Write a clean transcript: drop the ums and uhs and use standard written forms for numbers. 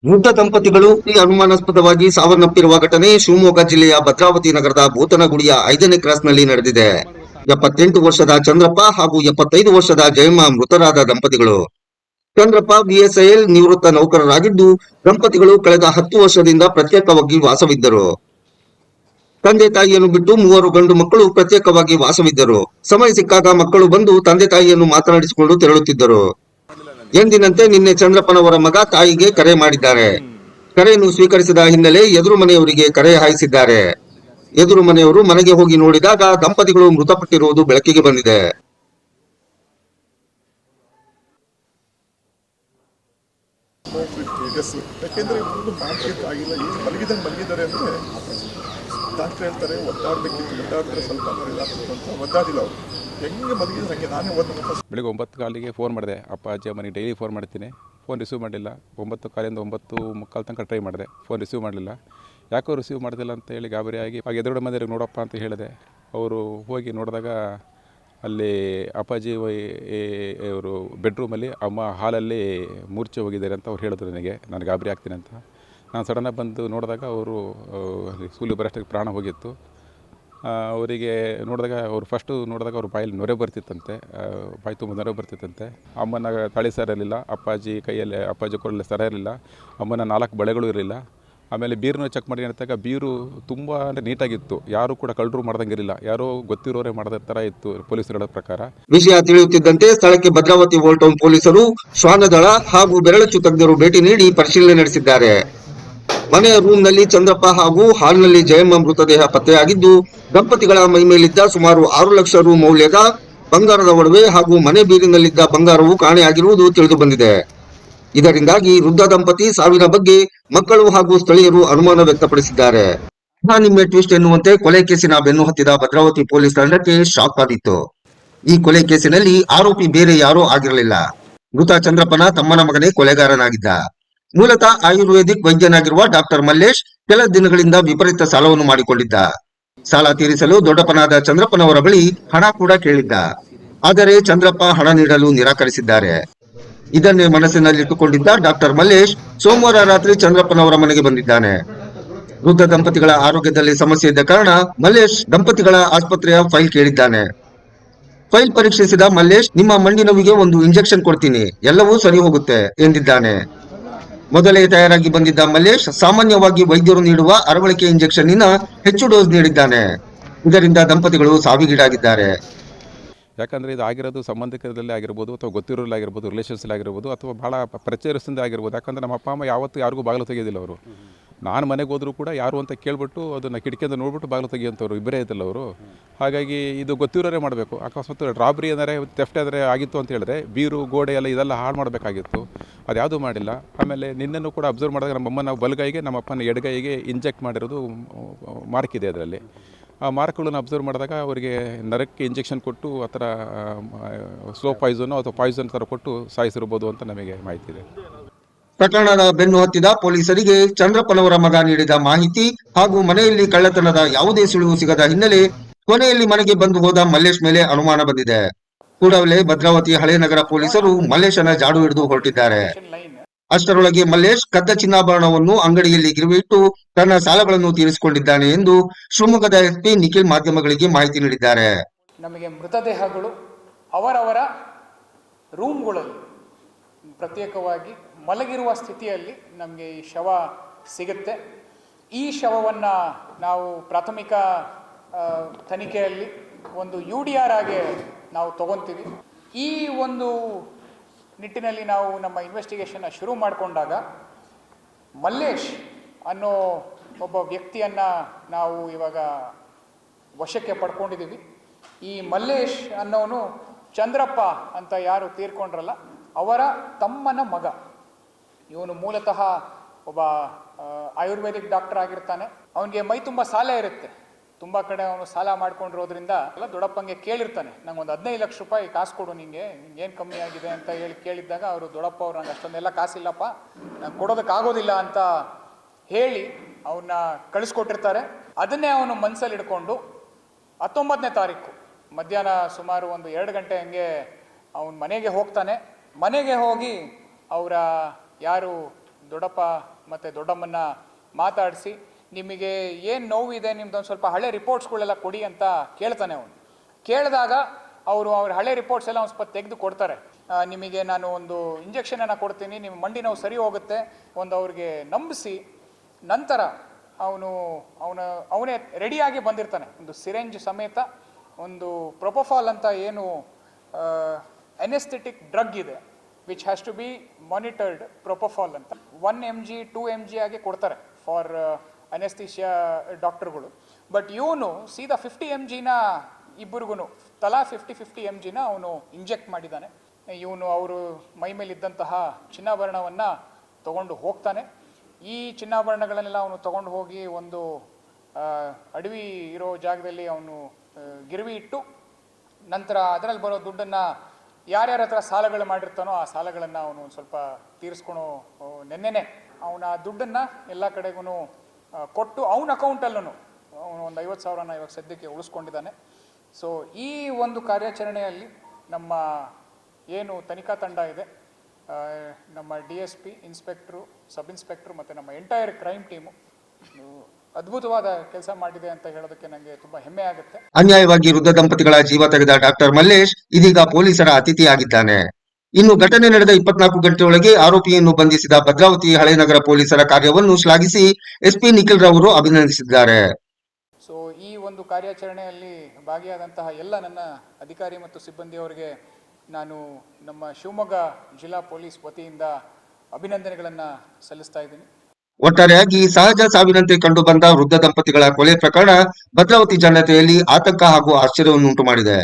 ವೃದ್ಧ ದಂಪತಿಗಳು ಅನುಮಾನಾಸ್ಪದವಾಗಿ ಸಾವನ್ನಪ್ಪಿರುವ ಘಟನೆ ಶಿವಮೊಗ್ಗ ಜಿಲ್ಲೆಯ ಭದ್ರಾವತಿ ನಗರದ ಭೂತನಗುಡಿಯ 5ನೇ ಕ್ರಾಸ್ನಲ್ಲಿ ನಡೆದಿದೆ. 78 ವರ್ಷದ ಚಂದ್ರಪ್ಪ ಹಾಗೂ 75 ವರ್ಷದ ಜಯಮ್ಮ ಮೃತರಾದ ದಂಪತಿಗಳು. ಚಂದ್ರಪ್ಪ ಬಿಎಸ್ಐಎಲ್ ನಿವೃತ್ತ ನೌಕರರಾಗಿದ್ದು, ದಂಪತಿಗಳು ಕಳೆದ 10 ವರ್ಷದಿಂದ ಪ್ರತ್ಯೇಕವಾಗಿ ವಾಸವಿದ್ದರು. ತಂದೆ ತಾಯಿಯನ್ನು ಬಿಟ್ಟು 3 ಗಂಡು ಮಕ್ಕಳು ಪ್ರತ್ಯೇಕವಾಗಿ ವಾಸವಿದ್ದರು. ಸಮಯ ಸಿಕ್ಕಾಗ ಮಕ್ಕಳು ಬಂದು ತಂದೆ ತಾಯಿಯನ್ನು ಮಾತನಾಡಿಸಿಕೊಂಡು ತೆರಳುತ್ತಿದ್ದರು. ಎಂದಿನಂತೆ ನಿನ್ನೆ ಚಂದ್ರಪ್ಪನವರ ಮಗ ತಾಯಿಗೆ ಕರೆ ಮಾಡಿದ್ದಾರೆ. ಕರೆಯನ್ನು ಸ್ವೀಕರಿಸಿದ ಹಿನ್ನೆಲೆ ಎದುರು ಮನೆಯವರಿಗೆ ಕರೆ ಹಾಯಿಸಿದ್ದಾರೆ. ಎದುರು ಮನೆಯವರು ಮನೆಗೆ ಹೋಗಿ ನೋಡಿದಾಗ ದಂಪತಿಗಳು ಮೃತಪಟ್ಟಿರುವುದು ಬೆಳಕಿಗೆ ಬಂದಿದೆ. ಯಾಕೆಂದರೆ ಇಬ್ಬರು ಮಾತಾಡೋಕ್ಕಾಗಿಲ್ಲ. ಏನು ಮಲಗಿದ್ದಾರೆ ಅಂದರೆ ಡಾಕ್ಟ್ರ್ ಹೇಳ್ತಾರೆ ಒದ್ದಾಡಬೇಕಿತ್ತು, ಒದ್ದಾಡಿದ್ರೆ ಸ್ವಲ್ಪ ಇದಾಗ್ತಿತ್ತು ಅಂತ. ಒದ್ದಾಡಿಲ್ಲ ಅವರು, ಹೆಂಗೆ ಮಲಗಿದ್ರೆ ಹಂಗೆ. ನಾನೇ ಬೆಳಿಗ್ಗೆ 9 ಕಾಲಿಗೆ ಫೋನ್ ಮಾಡಿದೆ. ಅಪ್ಪ ಅಜ್ಜ ಮನೆಗೆ ಡೈಲಿ ಫೋನ್ ಮಾಡ್ತೀನಿ, ಫೋನ್ ರಿಸೀವ್ ಮಾಡಲಿಲ್ಲ. 9 ಕಾಲಿಂದ 9:45 ತನಕ ಟ್ರೈ ಮಾಡಿದೆ, ಫೋನ್ ರಿಸೀವ್ ಮಾಡಲಿಲ್ಲ. ಯಾಕೋ ರಿಸೀವ್ ಮಾಡ್ತಿಲ್ಲ ಅಂತ ಹೇಳಿ ಗಾಬರಿಯಾಗಿ ಆಗ ಎದುರುಗಡೆ ಮನೆಯವ್ರಿಗೆ ನೋಡಪ್ಪ ಅಂತ ಹೇಳಿದೆ. ಅವರು ಹೋಗಿ ನೋಡಿದಾಗ ಅಲ್ಲಿ ಅಪ್ಪಾಜಿ ಅವರು ಬೆಡ್ರೂಮಲ್ಲಿ, ಅಮ್ಮ ಹಾಲಲ್ಲಿ ಮೂರ್ಛೆ ಹೋಗಿದ್ದಾರೆ ಅಂತ ಅವ್ರು ಹೇಳಿದ್ರು ನನಗೆ. ನಾನು ಗಾಬರಿ ಆಗ್ತೀನಿ ಅಂತ ನಾನು ಸಡನ್ನಾಗಿ ಬಂದು ನೋಡಿದಾಗ ಅವರು ಸೂಲಿ ಬರೋಷ್ಟಕ್ಕೆ ಪ್ರಾಣ ಹೋಗಿತ್ತು. ಅವರಿಗೆ ನೋಡಿದಾಗ ಫಸ್ಟು ನೋಡಿದಾಗ ಅವ್ರ ಬಾಯಲ್ಲಿ ನೊರೆ ಬರ್ತಿತ್ತಂತೆ, ಬಾಯಿ ತುಂಬ ನೊರೆ ಬರ್ತಿತ್ತಂತೆ. ಅಮ್ಮನ ತಾಳಿ ಸರ ಇರಲಿಲ್ಲ, ಅಪ್ಪಾಜಿ ಕೊಡಲಿ ಸರ ಇರಲಿಲ್ಲ, ಅಮ್ಮನ 4 ಬಳೆಗಳು ಇರಲಿಲ್ಲ. ಆಮೇಲೆ ಬೀರನ್ನ ಚೆಕ್ ಮಾಡಿ ಹೇಳ್ತಾಗ ಬೀರು ತುಂಬ ಅಂದರೆ ನೀಟಾಗಿತ್ತು, ಯಾರು ಕೂಡ ಕಳ್ಳರು ಮಾಡ್ದಂಗೆ ಇರಲಿಲ್ಲ, ಯಾರೋ ಗೊತ್ತಿರೋರೇ ಮಾಡಿದ ಥರ ಇತ್ತು ಪೊಲೀಸರು ಹೇಳೋ ಪ್ರಕಾರ. ವಿಷಯ ತಿಳಿಯುತ್ತಿದ್ದಂತೆ ಸ್ಥಳಕ್ಕೆ ಭದ್ರಾವತಿ ಓಲ್ಡ್ ಟೌನ್ ಪೊಲೀಸರು, ಶ್ವಾನದಳ ಹಾಗೂ ಬೆರಳಚ್ಚು ತಜ್ಞರು ಭೇಟಿ ನೀಡಿ ಪರಿಶೀಲನೆ ನಡೆಸಿದ್ದಾರೆ. ಮನೆಯ ರೂಮ್ನಲ್ಲಿ ಚಂದ್ರಪ್ಪ ಹಾಗೂ ಹಾಲ್ನಲ್ಲಿ ಜಯಮ್ಮ ಮೃತದೇಹ ಪತ್ತೆಯಾಗಿದ್ದು, ದಂಪತಿಗಳ ಮೈಮೇಲಿದ್ದ ಸುಮಾರು 6 ಲಕ್ಷ ರು ಮೌಲ್ಯದ ಬಂಗಾರದ ಒಡವೆ ಹಾಗೂ ಮನೆ ಬೀರಿನಲ್ಲಿದ್ದ ಬಂಗಾರವು ಕಾಣೆಯಾಗಿರುವುದು ತಿಳಿದು ಬಂದಿದೆ. ಇದರಿಂದಾಗಿ ವೃದ್ಧ ದಂಪತಿ ಸಾವಿನ ಬಗ್ಗೆ ಮಕ್ಕಳು ಹಾಗೂ ಸ್ಥಳೀಯರು ಅನುಮಾನ ವ್ಯಕ್ತಪಡಿಸಿದ್ದಾರೆ. ನಿಮ್ಮೆ ಟ್ವಿಸ್ಟ್ ಎನ್ನುವಂತೆ ಕೊಲೆ ಕೇಸಿನ ಬೆನ್ನು ಹತ್ತಿದ ಭದ್ರಾವತಿ ಪೊಲೀಸ್ ತಂಡಕ್ಕೆ ಶಾಕ್ ಆಗಿತ್ತು. ಈ ಕೊಲೆ ಕೇಸಿನಲ್ಲಿ ಆರೋಪಿ ಬೇರೆ ಯಾರೋ ಆಗಿರಲಿಲ್ಲ, ಮೃತ ಚಂದ್ರಪ್ಪನ ತಮ್ಮನ ಮಗನೇ ಕೊಲೆಗಾರನಾಗಿದ್ದ. ಮೂಲತಃ ಆಯುರ್ವೇದಿಕ್ ವೈದ್ಯನಾಗಿರುವ ಡಾಕ್ಟರ್ ಮಲ್ಲೇಶ್ ಕೆಲ ದಿನಗಳಿಂದ ವಿಪರೀತ ಸಾಲವನ್ನು ಮಾಡಿಕೊಂಡಿದ್ದ. ಸಾಲ ತೀರಿಸಲು ದೊಡ್ಡಪ್ಪನಾದ ಚಂದ್ರಪ್ಪನವರ ಬಳಿ ಹಣ ಕೂಡ ಕೇಳಿದ್ದ. ಆದರೆ ಚಂದ್ರಪ್ಪ ಹಣ ನೀಡಲು ನಿರಾಕರಿಸಿದ್ದಾರೆ. ಇದನ್ನೇ ಮನಸ್ಸಿನಲ್ಲಿಟ್ಟುಕೊಂಡಿದ್ದ ಡಾಕ್ಟರ್ ಮಲ್ಲೇಶ್ ಸೋಮವಾರ ರಾತ್ರಿ ಚಂದ್ರಪ್ಪನವರ ಮನೆಗೆ ಬಂದಿದ್ದಾನೆ. ವೃದ್ಧ ದಂಪತಿಗಳ ಆರೋಗ್ಯದಲ್ಲಿ ಸಮಸ್ಯೆ ಇದ್ದ ಕಾರಣ ಮಲ್ಲೇಶ್ ದಂಪತಿಗಳ ಆಸ್ಪತ್ರೆಯ ಫೈಲ್ ಕೇಳಿದ್ದಾನೆ. ಫೈಲ್ ಪರೀಕ್ಷಿಸಿದ ಮಲ್ಲೇಶ್, ನಿಮ್ಮ ಮಂಡಿ ನೋವಿಗೆ ಒಂದು ಇಂಜೆಕ್ಷನ್ ಕೊಡ್ತೀನಿ, ಎಲ್ಲವೂ ಸರಿ ಹೋಗುತ್ತೆ ಎಂದಿದ್ದಾನೆ. ಮೊದಲೇ ತಯಾರಾಗಿ ಬಂದಿದ್ದ ಮಲ್ಲೇಶ್ ಸಾಮಾನ್ಯವಾಗಿ ವೈದ್ಯರು ನೀಡುವ ಅರವಳಿಕೆ ಇಂಜೆಕ್ಷನ್ನಿನ ಹೆಚ್ಚು ಡೋಸ್ ನೀಡಿದ್ದಾನೆ. ಇದರಿಂದ ದಂಪತಿಗಳು ಸಾವಿಗೀಡಾಗಿದ್ದಾರೆ. ಯಾಕಂದರೆ ಇದು ಆಗಿರೋದು ಸಂಬಂಧಿಕರಲ್ಲಿ ಆಗಿರ್ಬೋದು, ಅಥವಾ ಗೊತ್ತಿರೋರಲ್ಲಿ ಆಗಿರ್ಬೋದು, ರಿಲೇಷನ್ಸಲ್ಲಿ ಆಗಿರ್ಬೋದು, ಅಥವಾ ಭಾಳ ಪರಿಚಯದಿಂದ ಆಗಿರ್ಬೋದು. ಯಾಕಂದರೆ ನಮ್ಮ ಅಪ್ಪ ಅಮ್ಮ ಯಾವತ್ತೂ ಯಾರಿಗೂ ಬಾಗಿಲು ತೆಗೆಯೋದಿಲ್ಲ ಅವರು. ನಾನು ಮನೆಗೆ ಹೋದರೂ ಕೂಡ ಯಾರು ಅಂತ ಕೇಳ್ಬಿಟ್ಟು ಅದನ್ನು ಕಿಟಕಿಯಿಂದ ನೋಡ್ಬಿಟ್ಟು ಬಾಗಿಲು ತೆಗಿಯೋಂಥವ್ರು ಇಬ್ಬರೇ ಇದ್ದಲ್ಲ ಅವರು. ಹಾಗಾಗಿ ಇದು ಗೊತ್ತಿರೋರೇ ಮಾಡಬೇಕು. ಅಕಸ್ಮಾತ್ ರಾಬ್ರಿ ಅಂದರೆ, ಥೆಫ್ಟ್ ಅಂದರೆ ಆಗಿತ್ತು ಅಂತ ಹೇಳಿದ್ರೆ ಬೀರು ಗೋಡೆ ಇದೆಲ್ಲ ಹಾಳು ಮಾಡಬೇಕಾಗಿತ್ತು, ಅದು ಯಾವುದೂ ಮಾಡಿಲ್ಲ. ಆಮೇಲೆ ನಿನ್ನೆನೂ ಕೂಡ ಅಬ್ಸರ್ವ್ ಮಾಡಿದಾಗ ನಮ್ಮಮ್ಮನ ಬಲಗೈಗೆ ನಮ್ಮ ಅಪ್ಪನ ಎಡಗೈಗೆ ಇಂಜೆಕ್ಟ್ ಮಾಡಿರೋದು ಮಾರ್ಕಿದೆ. ಅದರಲ್ಲಿ ಆ ಮಾರ್ಕ್ಗಳನ್ನು ಅಬ್ಸರ್ವ್ ಮಾಡಿದಾಗ ಅವರಿಗೆ ನರಕ್ಕೆ ಇಂಜೆಕ್ಷನ್ ಕೊಟ್ಟು ಆ ಥರ ಸ್ಲೋ ಪಾಯ್ಸನ್ನು ಅಥವಾ ಪಾಯ್ಸನ್ ಥರ ಕೊಟ್ಟು ಸಾಯಿಸಿರ್ಬೋದು ಅಂತ ನಮಗೆ ಮಾಹಿತಿ ಇದೆ. ಪ್ರಕರಣದ ಬೆನ್ನು ಹತ್ತಿದ ಪೊಲೀಸರಿಗೆ ಚಂದ್ರಪ್ಪನವರ ಮಗ ನೀಡಿದ ಮಾಹಿತಿ ಹಾಗೂ ಮನೆಯಲ್ಲಿ ಕಳ್ಳತನದ ಯಾವುದೇ ಸುಳಿವು ಸಿಗದ ಹಿನ್ನೆಲೆ ಕೊನೆಯಲ್ಲಿ ಮನೆಗೆ ಬಂದು ಹೋದ ಮಲ್ಲೇಶ್ ಮೇಲೆ ಅನುಮಾನ ಬಂದಿದೆ. ಕೂಡಲೇ ಭದ್ರಾವತಿ ಹಳೇನಗರ ಪೊಲೀಸರು ಮಲ್ಲೇಶನ ಜಾಡು ಹಿಡಿದು ಹೊರಟಿದ್ದಾರೆ. ಅಷ್ಟರೊಳಗೆ ಮಲ್ಲೇಶ್ ಕದ್ದ ಚಿನ್ನಾಭರಣವನ್ನು ಅಂಗಡಿಯಲ್ಲಿ ಗಿರುವಿಟ್ಟು ತನ್ನ ಸಾಲಗಳನ್ನು ತೀರಿಸಿಕೊಂಡಿದ್ದಾನೆ ಎಂದು ಶಿವಮೊಗ್ಗದ ಎಸ್ಪಿ ನಿಖಿಲ್ ಮಾಧ್ಯಮಗಳಿಗೆ ಮಾಹಿತಿ ನೀಡಿದ್ದಾರೆ. ನಮಗೆ ಮೃತದೇಹಗಳು ಅವರವರ ರೂಮ್ಗಳಲ್ಲಿ ಪ್ರತ್ಯೇಕವಾಗಿ ಮಲಗಿರುವ ಸ್ಥಿತಿಯಲ್ಲಿ ನಮಗೆ ಈ ಶವ ಸಿಗುತ್ತೆ. ಈ ಶವವನ್ನು ನಾವು ಪ್ರಾಥಮಿಕ ತನಿಖೆಯಲ್ಲಿ ಒಂದು UDR ಆಗಿ ನಾವು ತಗೊತೀವಿ. ಈ ಒಂದು ನಿಟ್ಟಿನಲ್ಲಿ ನಾವು ನಮ್ಮ ಇನ್ವೆಸ್ಟಿಗೇಷನ್ನ ಶುರು ಮಾಡಿಕೊಂಡಾಗ ಮಲ್ಲೇಶ್ ಅನ್ನೋ ಒಬ್ಬ ವ್ಯಕ್ತಿಯನ್ನು ನಾವು ಇವಾಗ ವಶಕ್ಕೆ ಪಡ್ಕೊಂಡಿದ್ದೀವಿ. ಈ ಮಲ್ಲೇಶ್ ಅನ್ನೋನು ಚಂದ್ರಪ್ಪ ಅಂತ ಯಾರು ತೀರ್ಕೊಂಡ್ರಲ್ಲ ಅವರ ತಮ್ಮನ ಮಗ. ಇವನು ಮೂಲತಃ ಒಬ್ಬ ಆಯುರ್ವೇದಿಕ್ ಡಾಕ್ಟರ್ ಆಗಿರ್ತಾನೆ. ಅವನಿಗೆ ಮೈ ತುಂಬ ಸಾಲ ಇರುತ್ತೆ, ತುಂಬ ಕಡೆ ಅವನು ಸಾಲ ಮಾಡ್ಕೊಂಡಿರೋದ್ರಿಂದ ದೊಡ್ಡಪ್ಪಂಗೆ ಕೇಳಿರ್ತಾನೆ, ನಂಗೆ ಒಂದು 15 ಲಕ್ಷ ರೂಪಾಯಿ ಕಾಸು ಕೊಡು, ನಿಂಗೆ ಏನು ಕಮ್ಮಿ ಆಗಿದೆ ಅಂತ ಕೇಳಿದ್ದಾಗ ಅವರು ದೊಡ್ಡಪ್ಪ ಅವ್ರು ನಂಗೆ ಅಷ್ಟೊಂದೆಲ್ಲ ಕಾಸಿಲ್ಲಪ್ಪ, ನಂಗೆ ಕೊಡೋದಕ್ಕಾಗೋದಿಲ್ಲ ಅಂತ ಹೇಳಿ ಅವನ್ನ ಕಳಿಸ್ಕೊಟ್ಟಿರ್ತಾರೆ. ಅದನ್ನೇ ಅವನು ಮನಸ್ಸಲ್ಲಿ ಇಟ್ಕೊಂಡು 19ನೇ ತಾರೀಕು ಮಧ್ಯಾಹ್ನ ಸುಮಾರು ಒಂದು 2 ಗಂಟೆ ಹಂಗೆ ಅವನ ಮನೆಗೆ ಹೋಗ್ತಾನೆ. ಮನೆಗೆ ಹೋಗಿ ಅವರ ಯಾರು ದೊಡ್ಡಪ್ಪ ಮತ್ತು ದೊಡ್ಡಮ್ಮನ್ನ ಮಾತಾಡಿಸಿ ನಿಮಗೆ ಏನು ನೋವಿದೆ ನಿಮ್ದೊಂದು ಸ್ವಲ್ಪ ಹಳೆ ರಿಪೋರ್ಟ್ಸ್ಗಳೆಲ್ಲ ಕೊಡಿ ಅಂತ ಕೇಳ್ತಾನೆ ಅವನು. ಕೇಳಿದಾಗ ಅವರು ಅವ್ರ ಹಳೆ ರಿಪೋರ್ಟ್ಸ್ ಎಲ್ಲ ಒಂದು ಸ್ವಲ್ಪ ತೆಗೆದು ಕೊಡ್ತಾರೆ. ನಿಮಗೆ ನಾನು ಒಂದು ಇಂಜೆಕ್ಷನನ್ನು ಕೊಡ್ತೀನಿ, ನಿಮ್ಮ ಮಂಡಿ ನೋವು ಸರಿ ಹೋಗುತ್ತೆ ಒಂದು ಅವ್ರಿಗೆ ನಂಬಿಸಿ ನಂತರ ಅವನೇ ರೆಡಿಯಾಗಿ ಬಂದಿರ್ತಾನೆ ಒಂದು ಸಿರೆಂಜ್ ಸಮೇತ. ಒಂದು ಪ್ರೊಪೋಫಾಲ್ ಅಂತ ಏನು ಎನೆಸ್ಥೆಟಿಕ್ ಡ್ರಗ್ ಇದೆ which has to be monitored, propofol ಅಂತ 1 mg 2 mg ಆಗಿ ಕೊಡ್ತಾರೆ ಫಾರ್ ಅನೆಸ್ಥಿಷಿಯಾ ಡಾಕ್ಟರ್ಗಳು. ಬಟ್ ಇವನು ಸೀದಾ 50 mgನ ಇಬ್ಬರಿಗೂ ತಲಾ 50 mgನ ಅವನು ಇಂಜೆಕ್ಟ್ ಮಾಡಿದ್ದಾನೆ. ಇವನು ಅವರು ಮೈ ಮೇಲಿದ್ದಂತಹ ಚಿನ್ನಾಭರಣವನ್ನು ತಗೊಂಡು ಹೋಗ್ತಾನೆ. ಈ ಚಿನ್ನಾಭರಣಗಳನ್ನೆಲ್ಲ ಅವನು ತಗೊಂಡು ಹೋಗಿ ಒಂದು ಅಡವಿ ಇರೋ ಜಾಗದಲ್ಲಿ ಅವನು ಗಿರ್ವಿ ಇಟ್ಟು ನಂತರ ಅದರಲ್ಲಿ ಬರೋ ದುಡ್ಡನ್ನು ಯಾರ್ಯಾರ ಹತ್ರ ಸಾಲಗಳು ಮಾಡಿರ್ತಾನೋ ಆ ಸಾಲಗಳನ್ನು ಅವನು ಸ್ವಲ್ಪ ತೀರಿಸ್ಕೊಳೋ ನೆನ್ನೆನೆ ಅವನ ದುಡ್ಡನ್ನು ಎಲ್ಲ ಕಡೆಗೂ ಕೊಟ್ಟು ಅವನ ಅಕೌಂಟಲ್ಲೂ ಅವನು ಒಂದು 50,000ನ ಇವಾಗ ಸದ್ಯಕ್ಕೆ ಉಳಿಸ್ಕೊಂಡಿದ್ದಾನೆ. ಸೊ ಈ ಒಂದು ಕಾರ್ಯಾಚರಣೆಯಲ್ಲಿ ನಮ್ಮ ಏನು ತನಿಖಾ ತಂಡ ಇದೆ, ನಮ್ಮ DSP, ಇನ್ಸ್ಪೆಕ್ಟ್ರು, ಸಬ್ ಇನ್ಸ್ಪೆಕ್ಟ್ರು ಮತ್ತು ನಮ್ಮ ಎಂಟೈರ್ ಕ್ರೈಮ್ ಟೀಮು ಅದ್ಭುತವಾದ ಕೆಲಸ ಮಾಡಿದೆ ಅಂತ ಹೇಳೋದಕ್ಕೆ ನನಗೆ ತುಂಬಾ ಹೆಮ್ಮೆ ಆಗುತ್ತೆ. ಅನ್ಯಾಯವಾಗಿ ವೃದ್ಧ ದಂಪತಿಗಳ ಜೀವ ತೆಗೆದ ಡಾಕ್ಟರ್ ಮಲ್ಲೇಶ್ ಇದೀಗ ಪೊಲೀಸರ ಅತಿಥಿಯಾಗಿದ್ದಾನೆ. ಇನ್ನು ಘಟನೆ ನಡೆದ 24 ಗಂಟೆಯೊಳಗೆ ಆರೋಪಿಯನ್ನು ಬಂಧಿಸಿದ ಭದ್ರಾವತಿ ಹಳೇನಗರ ಪೊಲೀಸರ ಕಾರ್ಯವನ್ನು ಶ್ಲಾಘಿಸಿ SP ನಿಖಿಲ್ ರವರು ಅಭಿನಂದಿಸಿದ್ದಾರೆ. ಸೊ ಈ ಒಂದು ಕಾರ್ಯಾಚರಣೆಯಲ್ಲಿ ಭಾಗಿಯಾದಂತಹ ಎಲ್ಲ ನನ್ನ ಅಧಿಕಾರಿ ಮತ್ತು ಸಿಬ್ಬಂದಿಯವರಿಗೆ ನಾನು ನಮ್ಮ ಶಿವಮೊಗ್ಗ ಜಿಲ್ಲಾ ಪೊಲೀಸ್ ವತಿಯಿಂದ ಅಭಿನಂದನೆಗಳನ್ನು ಸಲ್ಲಿಸ್ತಾ ಇದ್ದೀನಿ. ಒಟ್ಟಾರೆಯಾಗಿ ಸಹಜ ಸಾವಿನಂತೆ ಕಂಡುಬಂದ ವೃದ್ಧ ದಂಪತಿಗಳ ಕೊಲೆ ಪ್ರಕರಣ ಭದ್ರಾವತಿ ಜನತೆಯಲ್ಲಿ ಆತಂಕ ಹಾಗೂ ಆಶ್ಚರ್ಯವನ್ನುಂಟು ಮಾಡಿದೆ.